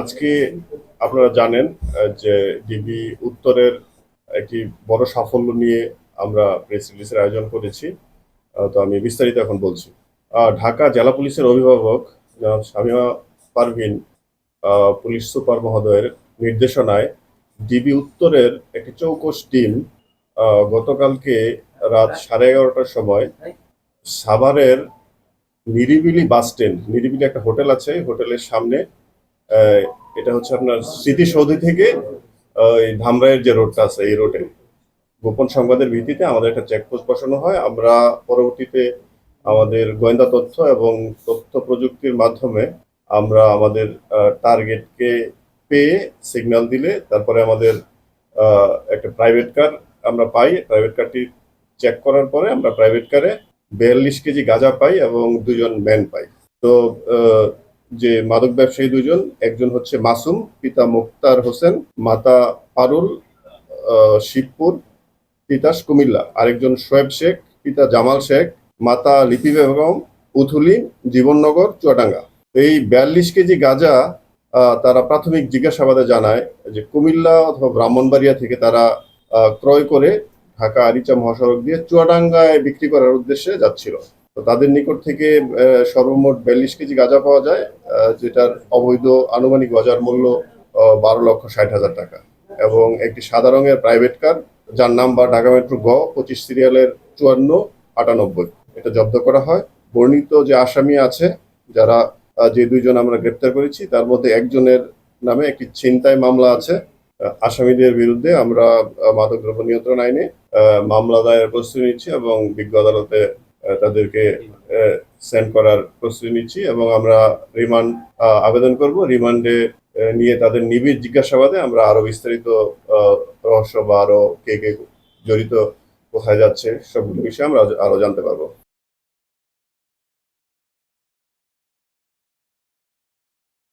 আজকে আপনারা জানেন যে ডিবি উত্তরের একটি বড় সাফল্য নিয়ে আমরা প্রেস রিলিজের আয়োজন করেছি। তো আমি বিস্তারিত এখন বলছি। ঢাকা জেলা পুলিশের অভিভাবক জনাব শামীমা পারভীন পুলিশ সুপার মহোদয়ের নির্দেশনায় ডিবি উত্তরের একটি চৌকস টিম গতকালকে রাত 11:30টার সময় সাভারের নিরিবিলি বাস স্ট্যান্ড, নিরিবিলি একটা হোটেল আছে, হোটেলের সামনে আহ, এটা হচ্ছে আপনার স্মৃতিসৌধ থেকে এই ধামরাইয়ের যে রোডটা আছে এই রোডে গোপন সংবাদের ভিত্তিতে আমাদের একটা চেকপোস্ট বসানো হয়। আমরা পরবর্তীতে আমাদের গোয়েন্দা তথ্য এবং তথ্য প্রযুক্তির মাধ্যমে আমরা আমাদের টার্গেটকে পেয়ে সিগন্যাল দিলে তারপরে আমাদের একটা প্রাইভেট কার আমরা পাই। প্রাইভেট কারটি চেক করার পরে আমরা প্রাইভেট কারে 42 কেজি গাঁজা পাই এবং দুজন ম্যান পাই। তো আহ, যে মাদক ব্যবসায়ী দুজন, একজন হচ্ছে মাসুম, পিতা মুক্তার হোসেন, মাতা পারুল, শিবপুর, তিতাস কুমিল্লা। আরেকজন শোয়েব শেখ, পিতা জামাল শেখ, মাতা লিপি বেগম, উথুলি, জীবননগর, চুয়াডাঙ্গা। এই 42 কেজি গাঁজা তারা প্রাথমিক জিজ্ঞাসাবাদে জানায় যে কুমিল্লা অথবা ব্রাহ্মণবাড়িয়া থেকে তারা ক্রয় করে ঢাকা আরিচা মহাসড়ক দিয়ে চুয়াডাঙ্গায় বিক্রি করার উদ্দেশ্যে যাচ্ছিল। তো তাদের নিকট থেকে সর্বমোট 42 কেজি গাঁজা পাওয়া যায়, যেটার অবৈধ আনুমানিক বাজার মূল্য 12,60,000 টাকা, এবং একটি সাদা রঙের প্রাইভেট কার যার নাম্বার ঢাকা মেট্রো গ 25 সিরিয়ালের 5498, এটা জব্দ করা হয়। বর্ণিত যে আসামি আছে, যারা যে দুইজন আমরা গ্রেপ্তার করেছি, তার মধ্যে একজনের নামে একটি ছিনতাই মামলা আছে। আসামিদের বিরুদ্ধে আমরা মাদকদ্রব্য নিয়ন্ত্রণ আইনে মামলা দায়ের প্রস্তুতি নিচ্ছি এবং বিজ্ঞ আদালতে তাদেরকে সেন্ড করার প্রস্তুতি নিচ্ছি এবং আমরা রিমান্ড আবেদন করব। রিমান্ডে নিয়ে তাদের নিবিড় জিজ্ঞাসাবাদে আমরা আরো বিস্তারিত রহস্য বা আরো কে কে জড়িত, কোথায় যাচ্ছে, সবগুলো বিষয়ে আমরা আরো জানতে পারবো।